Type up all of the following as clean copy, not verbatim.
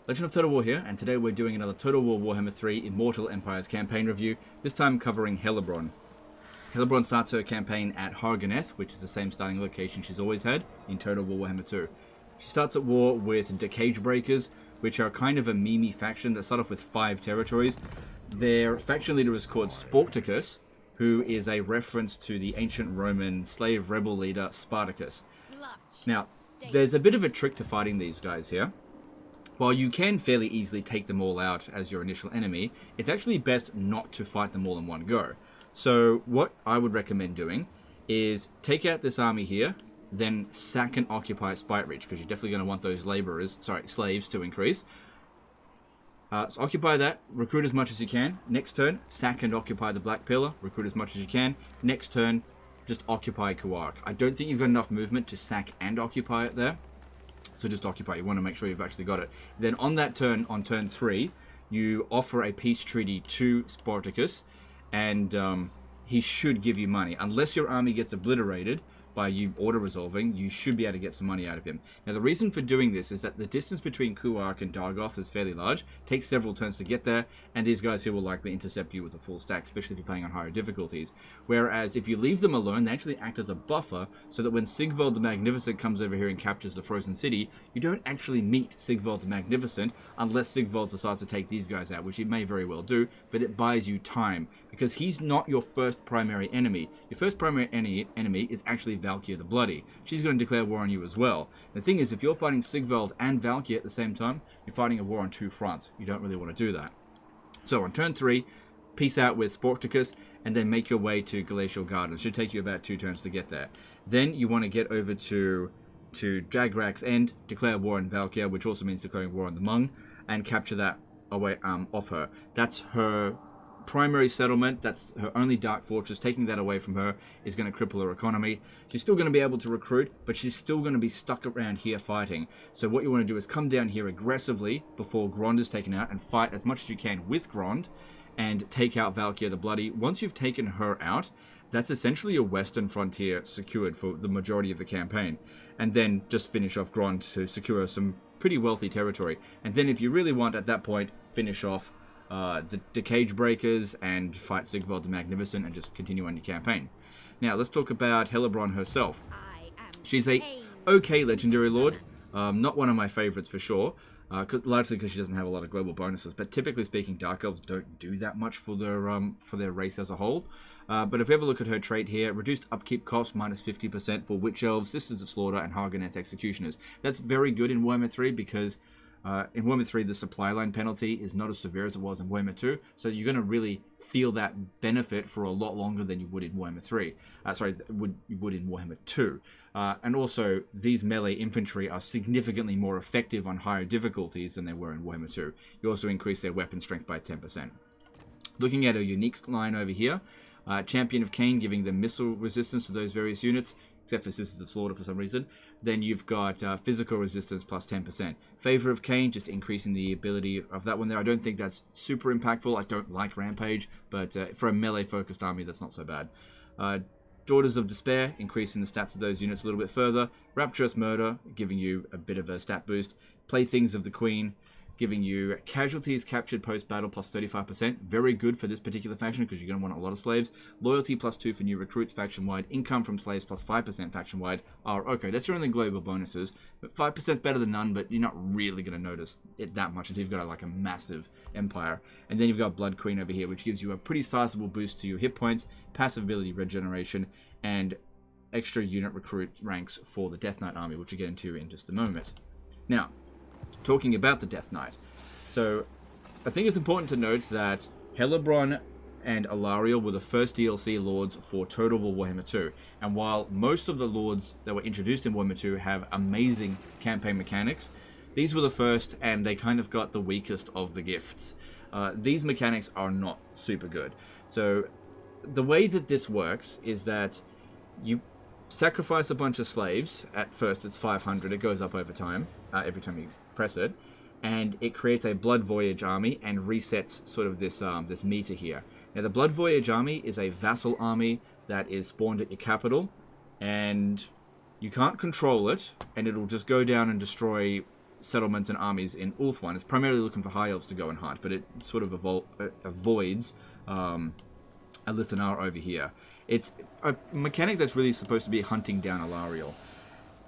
Legend of Total War here, and today we're doing another Total War Warhammer 3 Immortal Empires campaign review, this time covering Hellebron. Hellebron starts her campaign at Harganeth, which is the same starting location she's always had in Total War Warhammer 2. She starts at war with the Cage Breakers, which are kind of a meme faction that start off with 5 territories. Their faction leader is called Sporticus, who is a reference to the ancient Roman slave rebel leader Spartacus. Now, there's a bit of a trick to fighting these guys here. While you can fairly easily take them all out as your initial enemy, it's actually best not to fight them all in one go. So what I would recommend doing is take out this army here, then sack and occupy Spite Reach, because you're definitely going to want those slaves to increase. So occupy that, recruit as much as you can. Next turn, sack and occupy the Black Pillar, recruit as much as you can. Next turn, just occupy Kuark. I don't think you've got enough movement to sack and occupy it there. So just occupy. You want to make sure you've actually got it. Then on that turn, on turn 3, you offer a peace treaty to Spartacus, and he should give you money. Unless your army gets obliterated by you auto-resolving, you should be able to get some money out of him. Now, the reason for doing this is that the distance between Kuark and Dargoth is fairly large. Takes several turns to get there, and these guys here will likely intercept you with a full stack, especially if you're playing on higher difficulties. Whereas, if you leave them alone, they actually act as a buffer, so that when Sigvald the Magnificent comes over here and captures the Frozen City, you don't actually meet Sigvald the Magnificent, unless Sigvald decides to take these guys out, which he may very well do, but it buys you time, because he's not your first primary enemy. Your first primary enemy is actually Valkyr the Bloody. She's going to declare war on you as well. The thing is, if you're fighting Sigvald and Valkyr at the same time, you're fighting a war on 2 fronts. You don't really want to do that. So on turn 3, peace out with Sporticus, and then make your way to Glacial Garden. It should take you about 2 turns to get there. Then you want to get over to Jagrak's End, declare war on Valkyr, which also means declaring war on the Hmong, and capture that away off her. That's her primary settlement. That's her only dark fortress. Taking that away from her is going to cripple her economy. She's still going to be able to recruit, but she's still going to be stuck around here fighting. So what you want to do is come down here aggressively before Grond is taken out and fight as much as you can with Grond and take out Valkyr the Bloody. Once you've taken her out, that's essentially your western frontier secured for the majority of the campaign. And then just finish off Grond to secure some pretty wealthy territory. And then if you really want, at that point, finish off the Cage Breakers and fight Sigvald the Magnificent and just continue on your campaign. Now, let's talk about Hellebron herself. She's a okay legendary lord, not one of my favorites for sure, largely because she doesn't have a lot of global bonuses, but typically speaking, Dark Elves don't do that much for their race as a whole. But if you ever look at her trait here, reduced upkeep cost minus 50% for Witch Elves, Sisters of Slaughter, and Harganeth Executioners. That's very good in Warhammer 3 because in Warhammer 3, the supply line penalty is not as severe as it was in Warhammer 2, so you're going to really feel that benefit for a lot longer than you would in Warhammer 3. You would in Warhammer 2. And also, these melee infantry are significantly more effective on higher difficulties than they were in Warhammer 2. You also increase their weapon strength by 10%. Looking at a unique line over here, Champion of Cain giving them missile resistance to those various units, except for Sisters of Slaughter for some reason. Then you've got physical resistance plus 10%. Favor of Cain, just increasing the ability of that one there. I don't think that's super impactful. I don't like Rampage, but for a melee-focused army, that's not so bad. Daughters of Despair, increasing the stats of those units a little bit further. Rapturous Murder, giving you a bit of a stat boost. Playthings of the Queen, giving you casualties captured post-battle plus 35%. Very good for this particular faction because you're going to want a lot of slaves. Loyalty plus 2 for new recruits faction-wide. Income from slaves plus 5% faction-wide. Okay, that's your only global bonuses. But 5% is better than none, but you're not really going to notice it that much until you've got like a massive empire. And then you've got Blood Queen over here, which gives you a pretty sizable boost to your hit points, passive ability regeneration, and extra unit recruit ranks for the Death Knight army, which we'll get into in just a moment. Now, talking about the Death Knight. So, I think it's important to note that Hellebron and Alariel were the first DLC lords for Total War Warhammer 2. And while most of the lords that were introduced in Warhammer 2 have amazing campaign mechanics, these were the first and they kind of got the weakest of the gifts. These mechanics are not super good. So, the way that this works is that you sacrifice a bunch of slaves. At first it's 500, it goes up over time, every time you press it, and it creates a Blood Voyage army and resets sort of this this meter here. Now the Blood Voyage army is a vassal army that is spawned at your capital, and you can't control it, and it'll just go down and destroy settlements and armies in Ulthuan. It's primarily looking for high elves to go and hunt, but it sort of avoids Alithanar over here. It's a mechanic that's really supposed to be hunting down Alariel.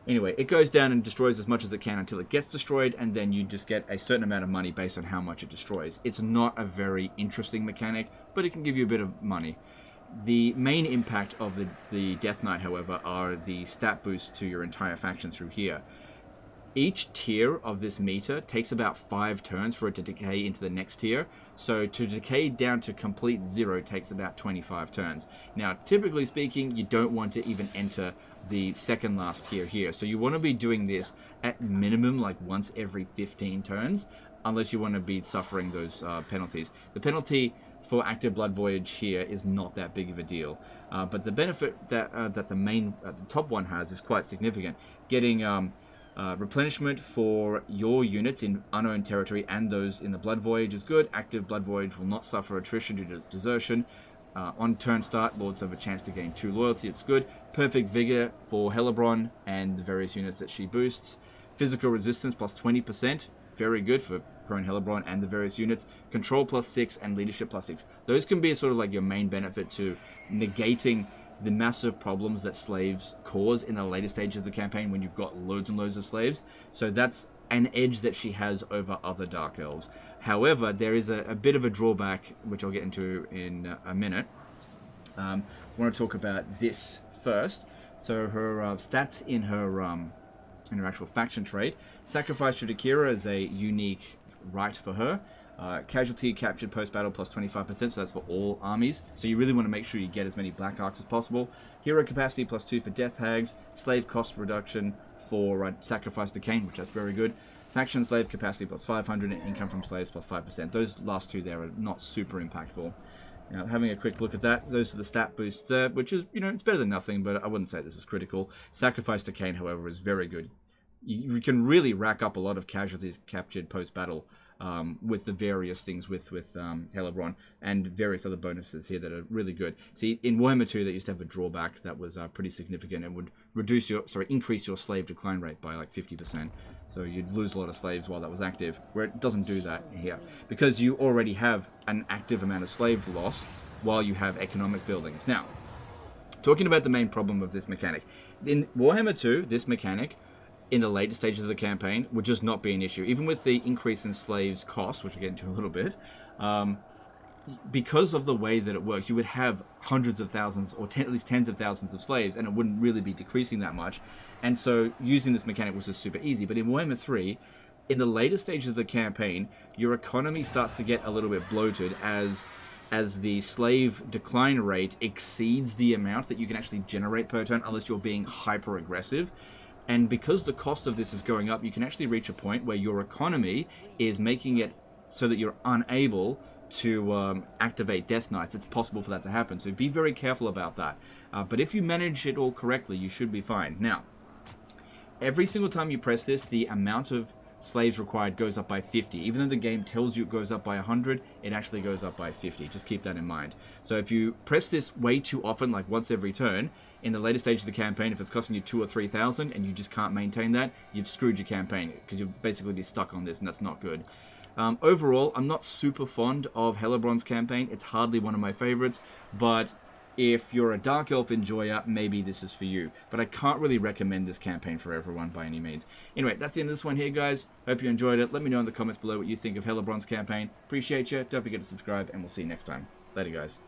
Anyway, it goes down and destroys as much as it can until it gets destroyed, and then you just get a certain amount of money based on how much it destroys. It's not a very interesting mechanic, but it can give you a bit of money. The main impact of the Death Knight, however, are the stat boosts to your entire faction through here. Each tier of this meter takes about 5 turns for it to decay into the next tier. So to decay down to complete 0 takes about 25 turns. Now, typically speaking, you don't want to even enter the second last tier here. So you want to be doing this at minimum like once every 15 turns, unless you want to be suffering those penalties. The penalty for active Blood Voyage here is not that big of a deal. But the benefit that the top one has is quite significant. Getting replenishment for your units in unowned territory and those in the Blood Voyage is good. Active Blood Voyage will not suffer attrition due to desertion. On turn start, Lords have a chance to gain 2 loyalty. It's good. Perfect Vigor for Hellebron and the various units that she boosts. Physical Resistance plus 20%. Very good for Prone Hellebron and the various units. Control plus 6 and Leadership plus 6. Those can be sort of like your main benefit to negating the massive problems that slaves cause in the later stages of the campaign when you've got loads and loads of slaves. So that's an edge that she has over other Dark Elves. However, there is a bit of a drawback, which I'll get into in a minute. I want to talk about this first. So her stats in her actual faction trait. Sacrifice to Dakira is a unique right for her. Casualty captured post-battle plus 25%, so that's for all armies. So you really want to make sure you get as many Black Arcs as possible. Hero capacity plus 2 for Death Hags. Slave cost reduction for Sacrifice to Cain, which that's very good. Faction slave capacity plus 500 and income from slaves plus 5%. Those last 2 there are not super impactful. Now, having a quick look at that, those are the stat boosts, which is, it's better than nothing, but I wouldn't say this is critical. Sacrifice to Cain, however, is very good. You can really rack up a lot of casualties captured post-battle with the various things with Hellebron and various other bonuses here that are really good. See, in Warhammer 2, they used to have a drawback that was pretty significant and would increase your slave decline rate by like 50%. So you'd lose a lot of slaves while that was active, where it doesn't do that here. Because you already have an active amount of slave loss while you have economic buildings. Now, talking about the main problem of this mechanic. In Warhammer 2, this mechanic in the later stages of the campaign would just not be an issue. Even with the increase in slaves' cost, which we'll get into a little bit, because of the way that it works, you would have hundreds of thousands, or at least tens of thousands of slaves, and it wouldn't really be decreasing that much. And so using this mechanic was just super easy. But in Warhammer 3, in the later stages of the campaign, your economy starts to get a little bit bloated as the slave decline rate exceeds the amount that you can actually generate per turn, unless you're being hyper aggressive. And because the cost of this is going up, you can actually reach a point where your economy is making it so that you're unable to activate Death Knights. It's possible for that to happen, so be very careful about that. But if you manage it all correctly, you should be fine. Now, every single time you press this, the amount of slaves required goes up by 50. Even though the game tells you it goes up by 100, it actually goes up by 50. Just keep that in mind. So if you press this way too often, like once every turn, in the later stage of the campaign, if it's costing you 2,000 or 3,000 and you just can't maintain that, you've screwed your campaign, because you'll basically be stuck on this, and that's not good. Overall, I'm not super fond of Hellebron's campaign. It's hardly one of my favorites, but if you're a Dark Elf enjoyer, maybe this is for you. But I can't really recommend this campaign for everyone by any means. Anyway, that's the end of this one here, guys. Hope you enjoyed it. Let me know in the comments below what you think of Hellebron's campaign. Appreciate you. Don't forget to subscribe, and we'll see you next time. Later, guys.